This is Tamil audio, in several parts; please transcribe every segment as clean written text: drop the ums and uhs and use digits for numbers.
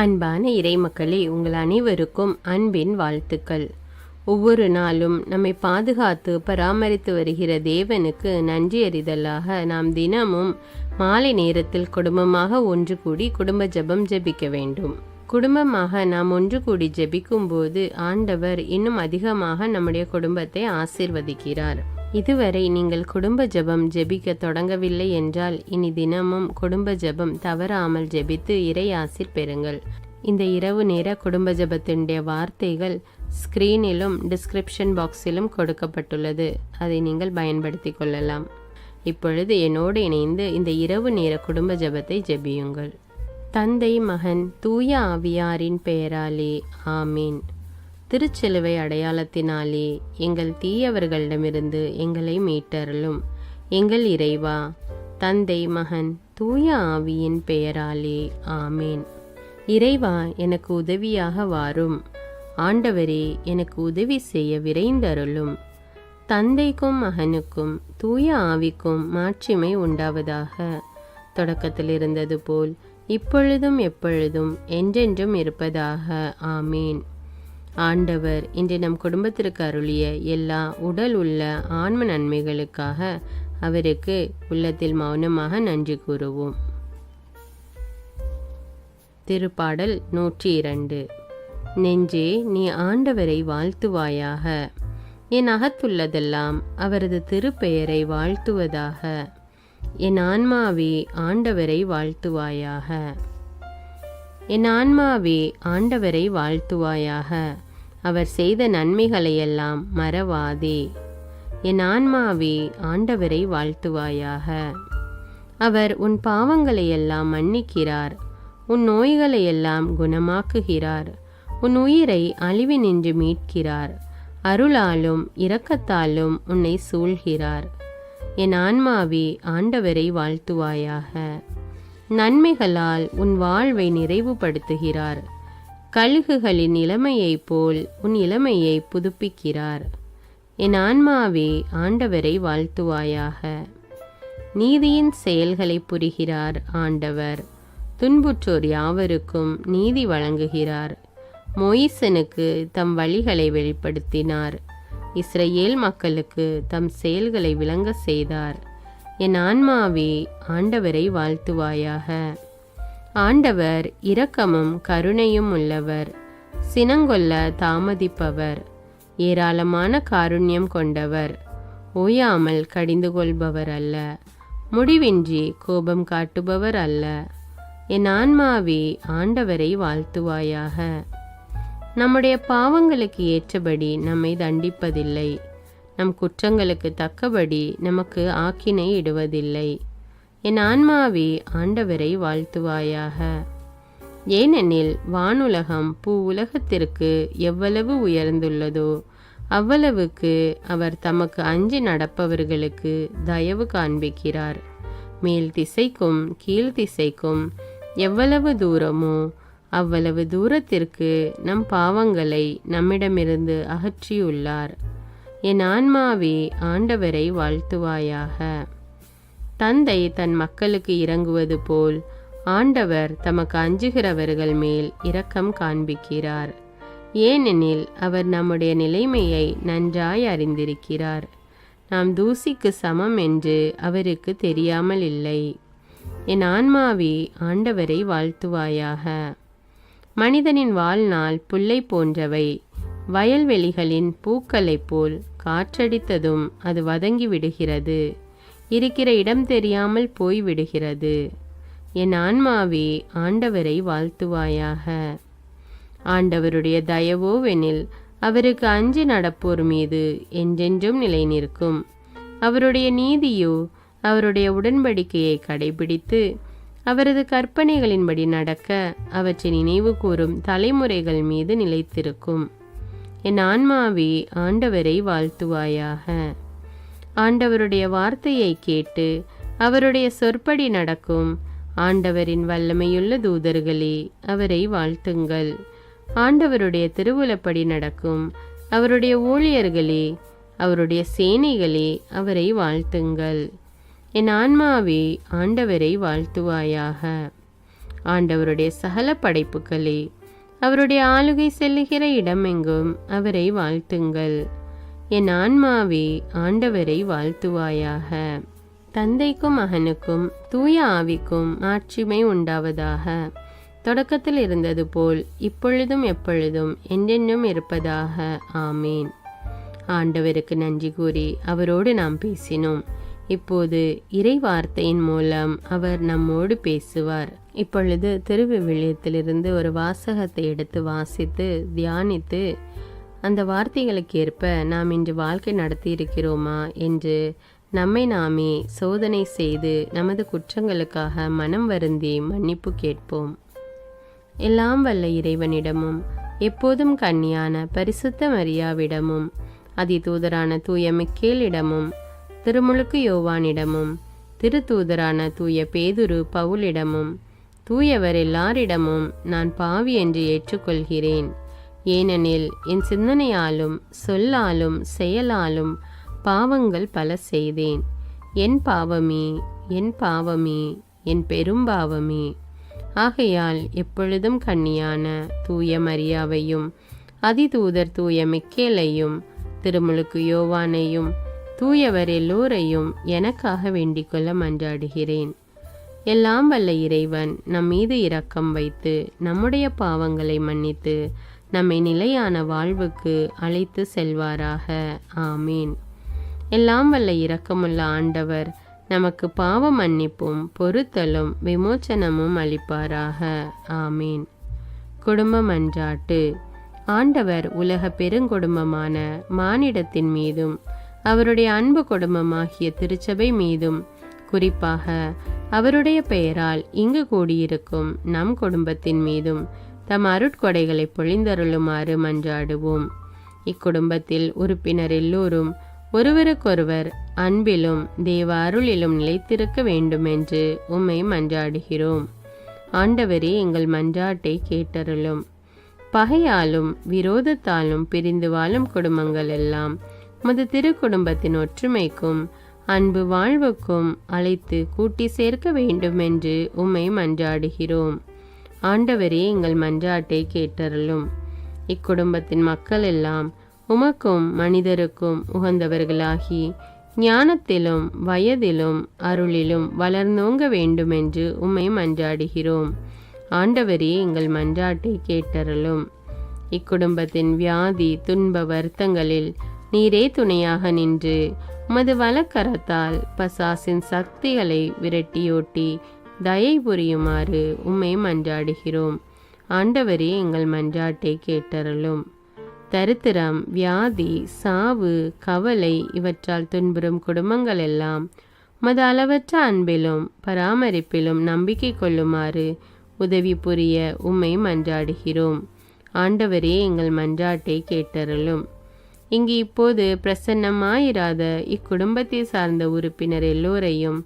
அன்பான இறைமக்களே, உங்கள் அனைவருக்கும் அன்பின் வாழ்த்துக்கள். ஒவ்வொரு நாளும் நம்மை பாதுகாத்து பராமரித்து வருகிற தேவனுக்கு நன்றி அறிதலாக நாம் தினமும் மாலை நேரத்தில் குடும்பமாக ஒன்று கூடி குடும்ப ஜெபம் ஜெபிக்க வேண்டும். குடும்பமாக நாம் ஒன்று கூடி ஜெபிக்கும் போது ஆண்டவர் இன்னும் அதிகமாக நம்முடைய குடும்பத்தை ஆசீர்வதிக்கிறார். இதுவரை நீங்கள் குடும்ப ஜெபம் ஜெபிக்க தொடங்கவில்லை என்றால் இனி தினமும் குடும்ப ஜெபம் தவறாமல் ஜெபித்து இறை ஆசீர் பெறுங்கள். இந்த இரவு நேர குடும்ப ஜெபத்தினுடைய வார்த்தைகள் ஸ்க்ரீனிலும் டிஸ்கிரிப்ஷன் பாக்ஸிலும் கொடுக்கப்பட்டுள்ளது. அதை நீங்கள் பயன்படுத்தி கொள்ளலாம். இப்பொழுது என்னோடு இணைந்து இந்த இரவு நேர குடும்ப ஜெபத்தை ஜெபியுங்கள். தந்தை, மகன், தூய ஆவியாரின் பெயராலே ஆமீன். திருச்சிலுவை அடையாளத்தினாலே எங்கள் தீயவர்களிடமிருந்து எங்களை மீட்டருளும். எங்கள் இறைவா, தந்தை, மகன், தூய ஆவியின் பெயராலே ஆமீன். இறைவா, எனக்கு உதவியாக வாரும். ஆண்டவரே, எனக்கு உதவி செய்ய விரைந்தருளும். தந்தைக்கும் மகனுக்கும் தூய ஆவிக்கும் மாட்சிமை உண்டாவதாக. தொடக்கத்தில் இருந்தது போல் இப்பொழுதும் எப்பொழுதும் என்றென்றும் இருப்பதாக. ஆமீன். ஆண்டவர் இன்று நம் குடும்பத்திற்கு அருளிய எல்லா உடல் உள்ள ஆன்ம நன்மைகளுக்காக அவருக்கு உள்ளத்தில் மௌனமாக நன்றி கூறுவோம். திருப்பாடல் 102. நெஞ்சே, நீ ஆண்டவரை வாழ்த்துவாயாக. என் அகத்துள்ளதெல்லாம் அவரது திருப்பெயரை வாழ்த்துவதாக. என் ஆன்மாவே, ஆண்டவரை வாழ்த்துவாயாக. என் ஆன்மாவே, ஆண்டவரை வாழ்த்துவாயாக. அவர் செய்த நன்மைகளையெல்லாம் மறவாதே. என் ஆன்மாவே, ஆண்டவரை வாழ்த்துவாயாக. அவர் உன் பாவங்களையெல்லாம் மன்னிக்கிறார். உன் நோய்களையெல்லாம் குணமாக்குகிறார். உன் உயிரை அழிவினின்று மீட்கிறார். அருளாலும் இரக்கத்தாலும் உன்னை சூழ்கிறார். என் ஆன்மாவே, ஆண்டவரை வாழ்த்துவாயாக. நன்மைகளால் உன் வாழ்வை நிறைவுபடுத்துகிறார். கழுகுகளின் இளமையைப் போல் உன் இளமையை புதுப்பிக்கிறார். என் ஆன்மாவே, ஆண்டவரை வாழ்த்துவாயாக. நீதியின் செயல்களை புரிகிறார் ஆண்டவர். துன்புற்றோர் யாவருக்கும் நீதி வழங்குகிறார். மோயிசனுக்கு தம் வழிகளை வெளிப்படுத்தினார். இஸ்ரவேல் மக்களுக்கு தம் செயல்களை விளங்க செய்தார். என் ஆன்மாவே, ஆண்டவரை வாழ்த்துவாயாக. ஆண்டவர் இரக்கமும் கருணையும் உள்ளவர், சினங்கொள்ள தாமதிப்பவர், ஏராளமான காருண்யம் கொண்டவர், ஓயாமல் கடிந்து கொள்பவர் அல்ல, முடிவின்றி கோபம் காட்டுபவர் அல்ல. என் ஆன்மாவே, ஆண்டவரை வாழ்த்துவாயாக. நம்முடைய பாவங்களுக்கு ஏற்றபடி நம்மை தண்டிப்பதில்லை. நம் குற்றங்களுக்கு தக்கபடி நமக்கு ஆக்கினை இடுவதில்லை. என் ஆன்மாவே, ஆண்டவரை வாழ்த்துவாயாக. ஏனெனில் வானுலகம் பூ உலகத்திற்கு எவ்வளவு உயர்ந்துள்ளதோ அவ்வளவுக்கு அவர் தமக்கு அஞ்சி நடப்பவர்களுக்கு தயவு காண்பிக்கிறார். மேல் திசைக்கும் கீழ் திசைக்கும் எவ்வளவு தூரமோ அவ்வளவு தூரத்திற்கு நம் பாவங்களை நம்மிடமிருந்து அகற்றியுள்ளார். என் ஆன்மாவே, ஆண்டவரை வாழ்த்துவாயாக. தந்தை தன் மக்களுக்கு இரங்குவது போல் ஆண்டவர் தமக்கு அஞ்சுகிறவர்கள் மேல் இரக்கம் காண்பிக்கிறார். ஏனெனில் அவர் நம்முடைய நிலைமையை நன்றாய் அறிந்திருக்கிறார். நாம் தூசிக்கு சமம் என்று அவருக்கு தெரியாமல் இல்லை. என் ஆன்மாவே, ஆண்டவரை வாழ்த்துவாயாக. மனிதனின் வாழ்நாள் புல்லை போன்றவை. வயல்வெளிகளின் பூக்களைப் போல் காற்றடித்ததும் அது வதங்கி விடுகிறது, இருக்கிற இடம் தெரியாமல் போய்விடுகிறது. என் ஆன்மாவே, ஆண்டவரை வாழ்த்துவாயாக. ஆண்டவருடைய தயவோவெனில் அவருக்கு அஞ்சி நடப்போர் மீது என்றென்றும் நிலை நிற்கும். அவருடைய நீதியோ அவருடைய உடன்படிக்கையை கடைபிடித்து அவரது கற்பனைகளின்படி நடக்க அவற்றை நினைவு கூறும் தலைமுறைகள் மீது நிலைத்திருக்கும். என் ஆன்மாவே, ஆண்டவரை வாழ்த்துவாயாக. ஆண்டவருடைய வார்த்தையை கேட்டு அவருடைய சொற்படி நடக்கும் ஆண்டவரின் வல்லமையுள்ள தூதர்களே, அவரை வாழ்த்துங்கள். ஆண்டவருடைய திருவுளப்படி நடக்கும் அவருடைய ஊழியர்களே, அவருடைய சேனைகளே, அவரை வாழ்த்துங்கள். என் ஆன்மாவே, ஆண்டவரை வாழ்த்துவாயாக. ஆண்டவருடைய சகல படைப்புகளே, அவருடைய ஆளுகை செல்லுகிற இடமெங்கும் அவரை வாழ்த்துங்கள். என் ஆன்மாவே ஆண்டவரை வாழ்த்துவாயாக. தந்தைக்கும் மகனுக்கும் தூய ஆவிக்கும் மாட்சிமை உண்டாவதாக. தொடக்கத்தில் இருந்தது போல் இப்பொழுதும் எப்பொழுதும் என்றென்றும் இருப்பதாக. ஆமேன். ஆண்டவருக்கு நன்றி கூறி அவரோடு நாம் பேசினோம். இப்போது இறை வார்த்தையின் மூலம் அவர் நம்மோடு பேசுவார். இப்பொழுது திருவிவிலியத்திலிருந்து ஒரு வாசகத்தை எடுத்து வாசித்து தியானித்து அந்த வார்த்தைகளுக்கு ஏற்ப நாம் இன்று வாழ்க்கை நடத்தி இருக்கிறோமா என்று நம்மை நாமே சோதனை செய்து நமது குற்றங்களுக்காக மனம் வருந்தி மன்னிப்பு கேட்போம். எல்லாம் வல்ல இறைவனிடமும் எப்போதும் கன்னியான பரிசுத்த மரியாவிடமும் அதிதூதரான தூய மிக்கேலிடமும் திருமுழுக்கு யோவானிடமும் திருத்தூதரான தூய பேதுரு பவுலிடமும் தூயவர் எல்லாரிடமும் நான் பாவி என்று ஏற்றுக்கொள்கிறேன். ஏனெனில் என் சிந்தனையாலும் சொல்லாலும் செயலாலும் பாவங்கள் பல செய்தேன். என் பாவமே, என் பாவமே, என் பெரும் பாவமே. ஆகையால் எப்பொழுதும் கன்னியான தூய மரியாவையும் அதிதூதர் தூய மிக்கேலையும் திருமுழுக்கு யோவானையும் தூயவர் எல்லோரையும் எனக்காக வேண்டிக் கொள்ள மன்றாடுகிறேன். எல்லாம் வல்ல இறைவன் நம் மீது இரக்கம் வைத்து நம்முடைய பாவங்களை மன்னித்து நம்மை நிலையான வாழ்வுக்கு அழைத்து செல்வாராக. ஆமீன். எல்லாம் வல்ல இரக்கமுள்ள ஆண்டவர் நமக்கு பாவ மன்னிப்பும் பொறுத்தலும் விமோச்சனமும் அளிப்பாராக. ஆமீன். குடும்ப மன்றாட்டு. ஆண்டவர் உலக பெருங்குடும்பமான மானிடத்தின் மீதும் அவருடைய அன்பு குடும்பமாகிய திருச்சபை மீதும் குறிப்பாக அவருடைய பெயரால் இங்கு கூடியிருக்கும் நம் குடும்பத்தின் மீதும் தம் அருட்கொடைகளை பொழிந்தருளுமாறு மன்றாடுவோம். இக்குடும்பத்தில் உறுப்பினர் எல்லோரும் ஒருவருக்கொருவர் அன்பிலும் தேவ அருளிலும் நிலைத்திருக்க வேண்டுமென்று உம்மை மன்றாடுகிறோம். ஆண்டவரே, எங்கள் மன்றாட்டை கேட்டருளும். பகையாலும் விரோதத்தாலும் பிரிந்து வாழும் குடும்பங்கள் எல்லாம் உமது திருக்குடும்பத்தின் ஒற்றுமைக்கும் அன்பு வாழ்வுக்கும் அழைத்து கூட்டி சேர்க்க வேண்டுமென்று உம்மை மன்றாடுகிறோம். ஆண்டவரே, எங்கள் மன்றாட்டை கேட்டருளும். இக்குடும்பத்தின் மக்கள் எல்லாம் உமக்கும் மனிதருக்கும் உகந்தவர்களாகி ஞானத்திலும் வயதிலும் அருளிலும் வளர்ந்தோங்க வேண்டுமென்று உம்மை மன்றாடுகிறோம். ஆண்டவரே, எங்கள் மன்றாட்டை கேட்டருளும். இக்குடும்பத்தின் வியாதி துன்ப வருத்தங்களில் நீரே துணையாக நின்று உமது வலக்கரத்தால் பசாசின் சக்திகளை விரட்டியோட்டி தயை புரியுமாறு உம்மை மன்றாடுகிறோம். ஆண்டவரே, எங்கள் மன்றாட்டை கேட்டருளும். தரித்திரம், வியாதி, சாவு, கவலை இவற்றால் துன்புறும் குடும்பங்கள் எல்லாம் உமது அளவற்ற அன்பிலும் பராமரிப்பிலும் நம்பிக்கை கொள்ளுமாறு உதவி புரிய உம்மை மன்றாடுகிறோம். ஆண்டவரே, எங்கள் மன்றாட்டை கேட்டருளும். இங்கு இப்போது பிரசன்னமாயிராத இக்குடும்பத்தை சார்ந்த உறுப்பினர் எல்லோரையும்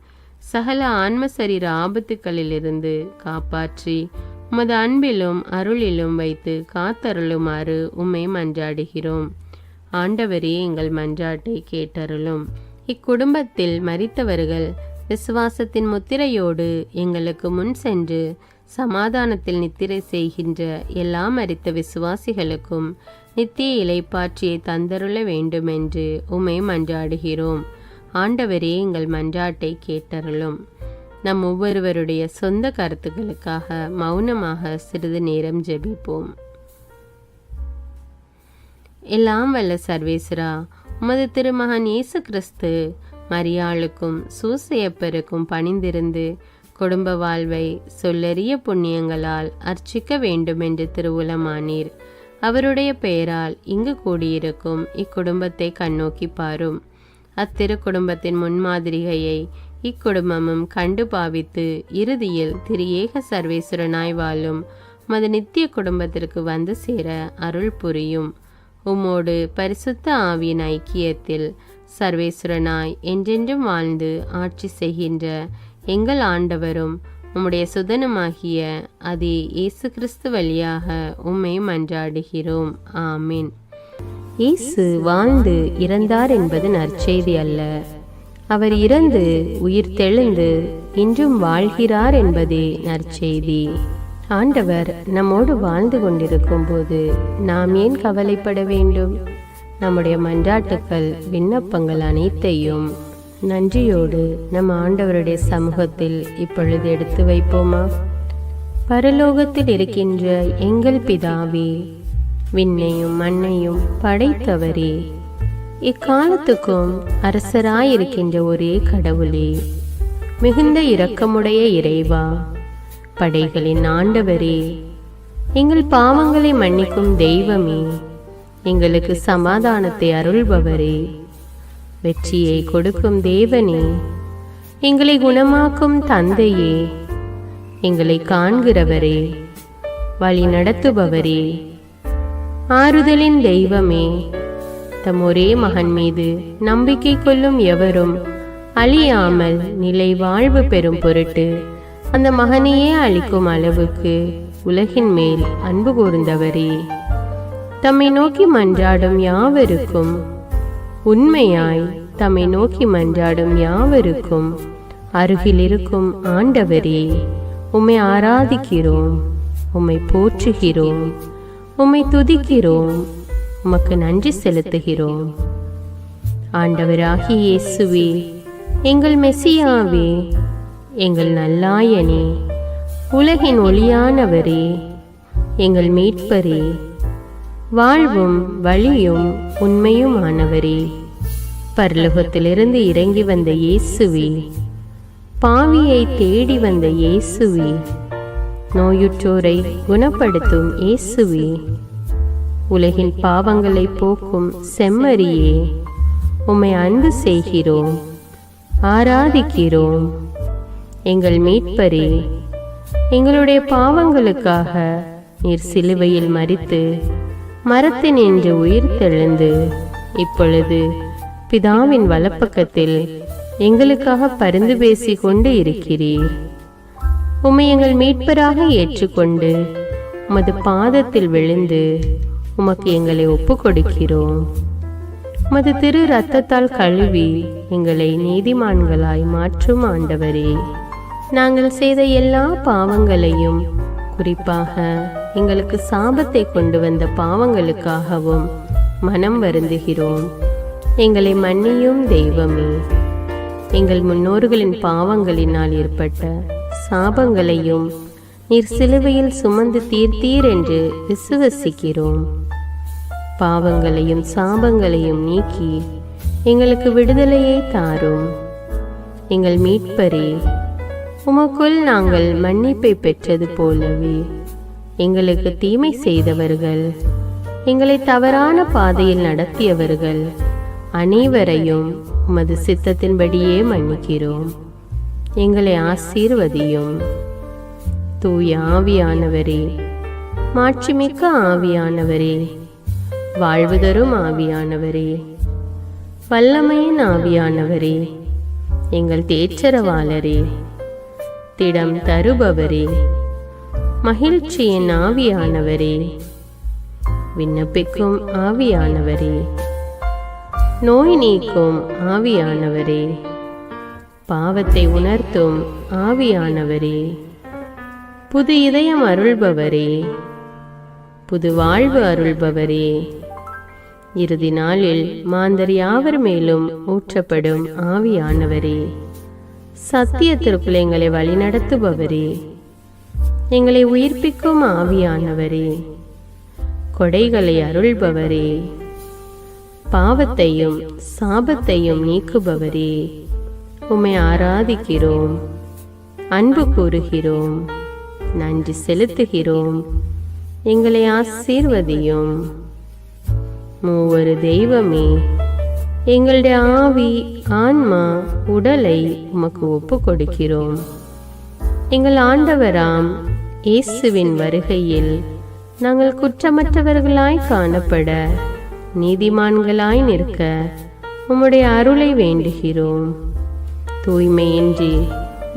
சகல ஆன்ம சரீர ஆபத்துக்களிலிருந்து காப்பாற்றி உமது அன்பிலும் அருளிலும் வைத்து காத்தருளுமாறு உம்மை மன்றாடுகிறோம். ஆண்டவரே, எங்கள் மன்றாட்டை கேட்டருளும். இக்குடும்பத்தில் மரித்தவர்கள் விசுவாசத்தின் முத்திரையோடு எங்களுக்கு முன் சென்று சமாதானத்தில் நித்திரை செய்கின்ற எல்லா மரித்த விசுவாசிகளுக்கும் நித்திய இளைப்பாற்றியை தந்தருள வேண்டுமென்று உம்மை மன்றாடுகிறோம். ஆண்டவரே, எங்கள் மன்றாட்டை கேட்டருளும். நம் ஒவ்வொருவருடைய சொந்த கருத்துக்களுக்காக மௌனமாக சிறிது நேரம் ஜெபிப்போம். எல்லாம் வல்ல சர்வேஸ்வரா, உமது திருமகன் இயேசு கிறிஸ்து மரியாளுக்கும் சூசையப்பருக்கும் பணிந்திருந்து குடும்ப வாழ்வை சொல்லறிய புண்ணியங்களால் அர்ச்சிக்க வேண்டுமென்று திருவுளமானீர். அவருடைய பெயரால் இங்கு கூடியிருக்கும் இக்குடும்பத்தை கண்ணோக்கி பாரும். அத்திரு குடும்பத்தின் முன்மாதிரிகையை இக்குடும்பமும் கண்டு பாவித்து இறுதியில் திரியேக சர்வேஸ்வரனாய் வாழும் மது நித்திய குடும்பத்திற்கு வந்து சேர அருள் புரியும். உம்மோடு பரிசுத்த ஆவியின் ஐக்கியத்தில் சர்வேஸ்வரனாய் என்றென்றும் வாழ்ந்து ஆட்சி செய்கின்ற எங்கள் ஆண்டவரும் உம்முடைய சுதனமாகிய அதே இயேசு கிறிஸ்து வழியாக உம்மை மன்றாடுகிறோம். ஆமீன். இயேசு வாழ்ந்து இறந்தார் என்பது நற்செய்தி அல்ல, அவர் இறந்து உயிர்த்தெழுந்து இன்றும் வாழ்கிறார் என்பதே நற்செய்தி. ஆண்டவர் நம்மோடு வாழ்ந்து கொண்டிருக்கும் போது நாம் ஏன் கவலைப்பட வேண்டும்? நம்முடைய மன்றாட்டுக்கள், விண்ணப்பங்கள் அனைத்தையும் நன்றியோடு நம் ஆண்டவருடைய சமூகத்தில் இப்பொழுது எடுத்து வைப்போமா? பரலோகத்தில் இருக்கின்ற எங்கள் பிதாவே, விண்ணையும் மண்ணையும் படைத்தவரே, இக்காலத்துக்கும் அரசராயிருக்கின்ற ஒரே கடவுளே, மிகுந்த இரக்கமுடைய இறைவா, படைகளின் ஆண்டவரே, எங்கள் பாவங்களை மன்னிக்கும் தெய்வமே, எங்களுக்கு சமாதானத்தை அருள்பவரே, வெற்றியை கொடுக்கும் தேவனே, எங்களை குணமாக்கும் தந்தையே, எங்களை காண்கிறவரே, வழி நடத்துபவரே, ஆறுதலின் தெய்வமே, தம் ஒரே மகன் மீது நம்பிக்கை கொள்ளும் எவரும் அழியாமல் நிலை வாழ்வு பெறும் பொருட்டு அந்த மகனையே அளிக்கும் அளவுக்கு உலகின் மேல் அன்பு கூர்ந்தவரே, தம்மை நோக்கி மன்றாடும் யாவருக்கும், உண்மையாய் தம்மை நோக்கி மன்றாடும் யாவருக்கும் அருகில் இருக்கும் ஆண்டவரே, உம்மை ஆராதிக்கிறோம், உம்மை போற்றுகிறோம், உம்மை துதிக்கிறோம், உமக்கு நன்றி செலுத்துகிறோம். ஆண்டவராகிய இயேசுவே, எங்கள் மெசியாவே, எங்கள் நல்லாயனே, உலகின் ஒளியானவரே, எங்கள் மீட்பரே, வாழ்வும் வழியும் உண்மையுமானவரே, பரலோகத்திலிருந்து இறங்கி வந்த இயேசுவே, பாவியை தேடி வந்த இயேசுவே, நோயுற்றோரை குணப்படுத்தும் இயேசுவே, உலகின் பாவங்களை போக்கும் செம்மறியே, உம்மை அன்பு செய்கிறோம், ஆராதிக்கிறோம். எங்கள் மீட்பரே, எங்களுடைய பாவங்களுக்காக நீர் சிலுவையில் மரித்து மரத்தினின்று உயிர் தெழுந்து இப்பொழுது பிதாவின் வலப்பக்கத்தில் எங்களுக்காக பரிந்து பேசி கொண்டு இருக்கிறீர். உம்மை எங்கள் மீட்பராக ஏற்றுக்கொண்டு உமது பாதத்தில் விழுந்து உமக்கு எங்களை ஒப்பு கொடுக்கிறோம். உமது திரு இரத்தத்தால் கழுவி எங்களை நீதிமான்களாய் மாற்றும் ஆண்டவரே, நாங்கள் செய்த எல்லா பாவங்களையும், குறிப்பாக எங்களுக்கு சாபத்தை கொண்டு வந்த பாவங்களுக்காகவும் மனம் வருந்துகிறோம். எங்களை மன்னியும் தெய்வமே, எங்கள் முன்னோர்களின் பாவங்களினால் ஏற்பட்ட சாபங்களையும் நீர் சிலுவையில் சுமந்து தீர்த்தீர் என்று விசுவசிக்கிறோம். பாவங்களையும் சாபங்களையும் நீக்கி எங்களுக்கு விடுதலையை தாரும். எங்கள் மீட்பரே, உமக்குள் நாங்கள் மன்னிப்பை பெற்றது போலவே எங்களுக்கு தீமை செய்தவர்கள், எங்களை தவறான பாதையில் நடத்தியவர்கள் அனைவரையும் உமது சித்தத்தின்படியே மன்னிக்கிறோம். எங்களை ஆசீர்வதியும். தூய ஆவியானவரே, மாட்சிமிக்க ஆவியானவரே, வாழ்வு தரும் ஆவியானவரே, வல்லமையின் ஆவியானவரே, எங்கள் தேற்றரவாளரே, திடம் தருபவரே, மகிழ்ச்சியின் ஆவியானவரே, விண்ணப்பிக்கும் ஆவியானவரே, நோய் நீக்கும் ஆவியானவரே, பாவத்தை உணர்த்தும் ஆவியானவரே, புது இதயம் அருள்பவரே, புது வாழ்வு அருள்பவரே, இறுதி நாளில் மாந்தர் யாவர் மேலும் ஊற்றப்படும் ஆவியானவரே, சத்தியத்திற்குள் எங்களை வழிநடத்துபவரே, எங்களை உயிர்ப்பிக்கும் ஆவியானவரே, கொடைகளை அருள்பவரே, பாவத்தையும் சாபத்தையும் நீக்குபவரே, உம்மை ஆராதிக்கிறோம், அன்பு கூறுகிறோம், நன்றி செலுத்துகிறோம். எங்களை ஆசீர்வதியும். மூவரு தெய்வமே, எங்களுடைய ஆவி, ஆன்மா, உடலை உமக்கு ஒப்பு கொடுக்கிறோம். எங்கள் ஆண்டவராம் இயேசுவின் வருகையில் நாங்கள் குற்றமற்றவர்களாய் காணப்பட, நீதிமான்களாய் நிற்க உம்முடைய அருளை வேண்டுகிறோம். தூய்மையின்றி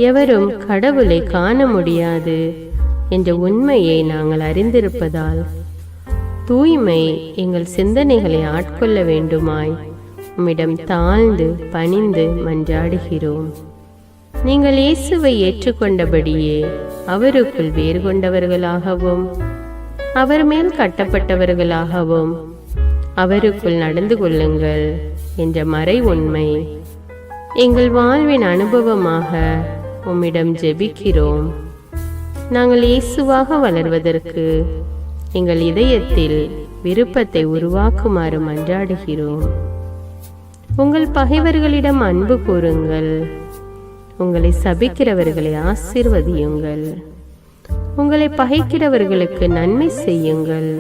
எவரும் கடவுளை காண முடியாது என்ற உண்மையை நாங்கள் அறிந்திருப்பதால் தூய்மை எங்கள் சிந்தனைகளை ஆட்கொள்ள வேண்டுமாய் உம்மிடம் தாழ்ந்து பணிந்து மன்றாடுகிறோம். நீங்கள் இயேசுவை ஏற்றுக்கொண்டபடியே அவருக்குள் வேறு கொண்டவர்களாகவும் அவர் மேல் கட்டப்பட்டவர்களாகவும் அவருக்குள் நடந்து கொள்ளுங்கள் என்ற மறை உண்மை எங்கள் வாழ்வின் அனுபவமாக உம்மிடம் ஜெபிக்கிறோம். நாங்கள் இயேசுவாக வளர்வதற்கு எங்கள் இதயத்தில் விருப்பத்தை உருவாக்குமாறு மன்றாடுகிறோம். உங்கள் பகைவர்களிடம் அன்பு கூறுங்கள். உங்களை சபிக்கிறவர்களை ஆசீர்வதியுங்கள். உங்களை பகைக்கிறவர்களுக்கு நன்மை செய்யுங்கள்.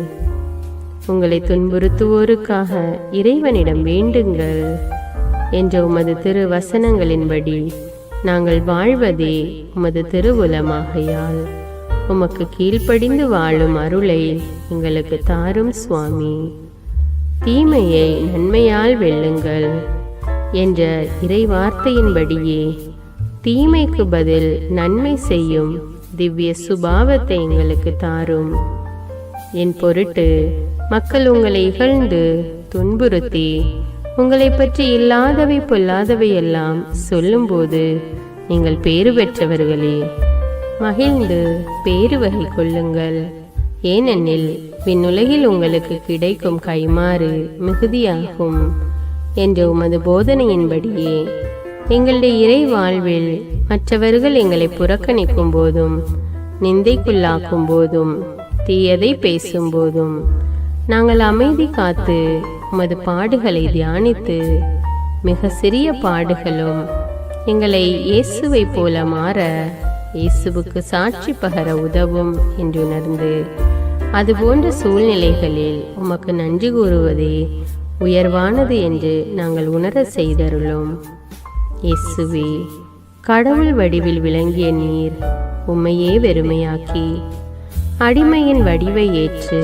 உங்களை துன்புறுத்துவோருக்காக இறைவனிடம் வேண்டுங்கள் என்ற உமது திரு வசனங்களின்படி நாங்கள் வாழ்வதே உமது திருவுலமாகையால் உமக்கு கீழ்ப்படிந்து வாழும் அருளை எங்களுக்கு தாரும் சுவாமி. தீமையை நன்மையால் வெல்லுங்கள் என்ற இறை வார்த்தையின்படியே தீமைக்கு பதில் நன்மை செய்யும் திவ்ய சுபாவத்தை எங்களுக்கு தாரும். என் பொருட்டு மக்கள் உங்களை இகழ்ந்து துன்புறுத்தி உங்களை பற்றி இல்லாதவை பொல்லாதவை எல்லாம் சொல்லும்போது நீங்கள் பேறு பெற்றவர்களே, மகிழ்ந்து பேறு வகை கொள்ளுங்கள். ஏனெனில் விண்ணுலகில் உங்களுக்கு கிடைக்கும் கைமாறு மிகுதியாகும் என்ற உமது போதனையின்படியே எங்களுடைய இறை வாழ்வில் மற்றவர்கள் எங்களை புறக்கணிக்கும் போதும் நிந்தைக்குள்ளாக்கும் போதும் தீயதை பேசும் போதும் நாங்கள் அமைதி காத்து உமது பாடுகளை தியானித்து மிக சிறிய பாடுகளும் எங்களை இயேசுவை போல மாற இயேசுவுக்கு சாட்சி பகர உதவும் என்று உணர்ந்து அதுபோன்ற சூழ்நிலைகளில் உமக்கு நன்றி கூறுவதே உயர்வானது என்று நாங்கள் உணர செய்தருளும். இயேசுவே, கடவுள் வடிவில் விளங்கிய நீர் உம்மையே வெறுமையாக்கி அடிமையின் வடிவை ஏற்று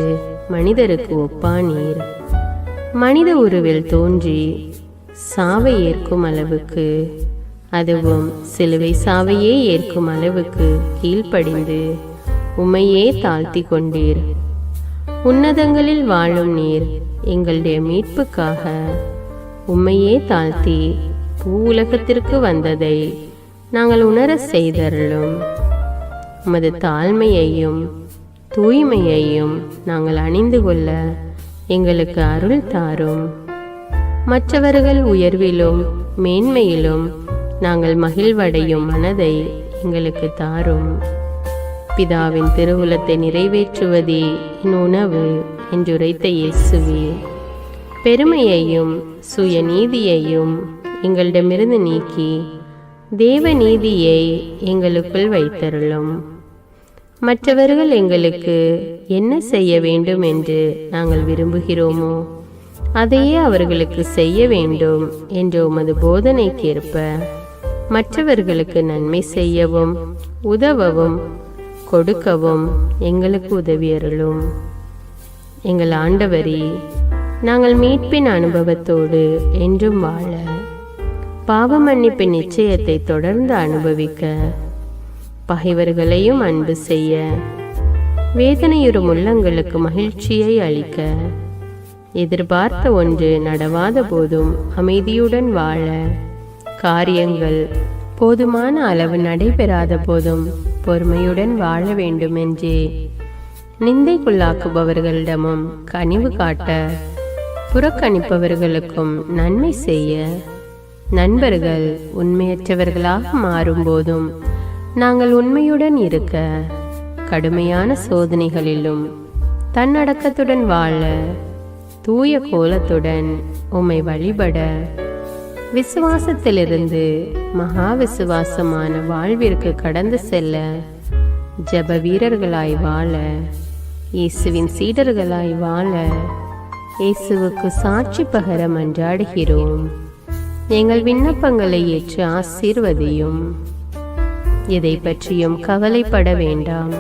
மனிதருக்கு ஒப்பானீர். மனித உருவில் தோன்றி சாவை ஏற்கும் அளவுக்கு, அதுவும் சிலுவை சாவையே ஏற்கும் அளவுக்கு கீழ்ப்படிந்து உம்மையே தாழ்த்தி கொண்டீர். உன்னதங்களில் வாழும் நீர் எங்களுடைய மீட்புக்காக உம்மையே தாழ்த்தி பூவுலகத்திற்கு வந்ததை நாங்கள் உணர செய்தருளும். உமது தாழ்மையையும் தூய்மையையும் நாங்கள் அணிந்து கொள்ள எங்களுக்கு அருள் தாரும். மற்றவர்கள் உயர்விலும் மேன்மையிலும் நாங்கள் மகிழ்வடையும் மனதை எங்களுக்கு தாரும். பிதாவின் திருவுலத்தை நிறைவேற்றுவதே என் உணவு என்றுரைத்த இயேசுவே, பெருமையையும் சுயநீதியையும் எங்களிடமிருந்து நீக்கி தேவ நீதியை எங்களுக்குள் வைத்தருளும். மற்றவர்கள் எங்களுக்கு என்ன செய்ய வேண்டும் என்று நாங்கள் விரும்புகிறோமோ அதையே அவர்களுக்கு செய்ய வேண்டும் என்ற உமது போதனைக்கேற்ப மற்றவர்களுக்கு நன்மை செய்யவும் உதவவும் கொடுக்கவும் எங்களுக்கு உதவியருளும். எங்கள் ஆண்டவரே, நாங்கள் மீட்பின் அனுபவத்தோடு என்றும் வாழ, பாவ மன்னிப்பின் நிச்சயத்தை தொடர்ந்து அனுபவிக்க, பகைவர்களையும் அன்பு செய்ய, வேதனையுறும் உள்ளங்களுக்கு மகிழ்ச்சியை அளிக்க, எதிர்பார்த்த ஒன்று நடவாத போதும் அமைதியுடன் வாழ, காரியங்கள் போதுமான அளவு நடைபெறாத போதும் பொறுமையுடன் வாழ வேண்டும் என்றே நிந்தைக்குள்ளாக்குபவர்களிடமும் கனிவு காட்ட, புறக்கணிப்பவர்களுக்கும் நன்மை செய்ய, நண்பர்கள் உண்மையற்றவர்களாக மாறும்போதும் நாங்கள் உண்மையுடன் இருக்க, கடுமையான சோதனைகளிலும் தன்னடக்கத்துடன் வாழ, தூய கோலத்துடன் உம்மை வழிபட, விசுவாசத்திலிருந்து மகா விசுவாசமான வாழ்விற்கு கடந்து செல்ல, ஜெப வீரர்களாய் வாழ, இயேசுவின் சீடர்களாய் வாழ, இயேசுவுக்கு சாட்சி பகர மன்றாடுகிறோம். எங்கள் விண்ணப்பங்களை ஏற்று ஆசீர்வதியும். எதை பற்றியும் கவலைப்பட வேண்டாம்.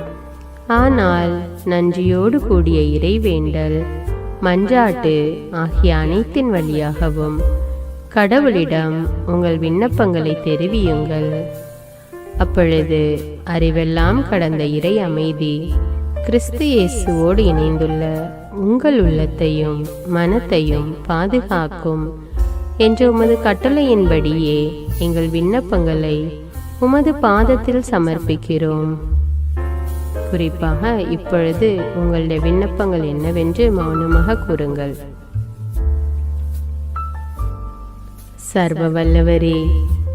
ஆனால் நன்றியோடு கூடிய இறைவேண்டல், மன்றாட்டு ஆகிய அனைத்தின் வழியாகவும் கடவுளிடம் உங்கள் விண்ணப்பங்களை தெரிவியுங்கள். அப்பொழுது அறிவெல்லாம் கடந்த இறை அமைதி கிறிஸ்து இயேசுவோடு இணைந்துள்ள உங்கள் உள்ளத்தையும் மனத்தையும் பாதுகாக்கும், என்ற உமது கட்டளையின்படியே எங்கள் விண்ணப்பங்களை உமது பாதத்தில் சமர்ப்பிக்கிறோம். குறிப்பாக இப்பொழுது உங்களுடைய விண்ணப்பங்கள் என்னவென்று மௌனமாக கூறுங்கள். சர்வ வல்லவரே,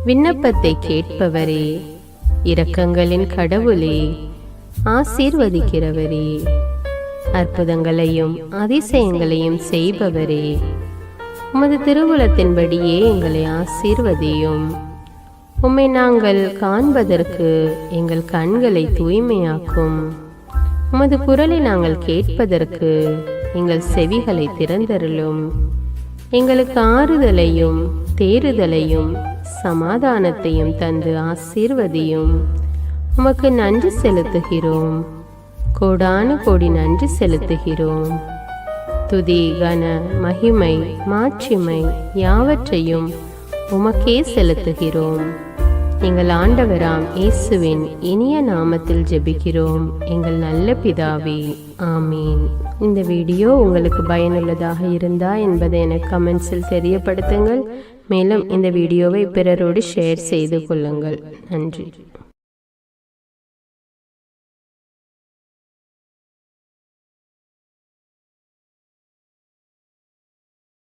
விண்ணப்பத்தை கேட்பவரே, இரக்கங்களின் கடவுளே, ஆசீர்வதிக்கிறவரே, அற்புதங்களையும் அதிசயங்களையும் செய்பவரே, உமது திருவுளத்தின்படியே எங்களை ஆசீர்வதியும். உம்மை நாங்கள் காண்பதற்கு எங்கள் கண்களை தூய்மையாக்கும். உமது குரலை நாங்கள் கேட்பதற்கு எங்கள் செவிகளை திறந்தருளும். எங்களுக்கு ஆறுதலையும் தேறுதலையும் சமாதானத்தையும் தந்து ஆசீர்வதியும். உமக்கு நன்றி செலுத்துகிறோம். கோடானு கோடி நன்றி செலுத்துகிறோம். துதி, கன, மகிமை, மாட்சிமை யாவற்றையும் உமக்கே செலுத்துகிறோம். எங்கள் ஆண்டவராம் இயேசுவின் இனிய நாமத்தில் ஜெபிக்கிறோம் எங்கள் நல்ல பிதாவே, ஆமீன். இந்த வீடியோ உங்களுக்கு பயனுள்ளதாக இருந்தா என்பதை எனக்கு கமெண்ட்ஸில் தெரியப்படுத்துங்கள். மேலும் இந்த வீடியோவை பிறரோடு ஷேர் செய்து கொள்ளுங்கள். நன்றி.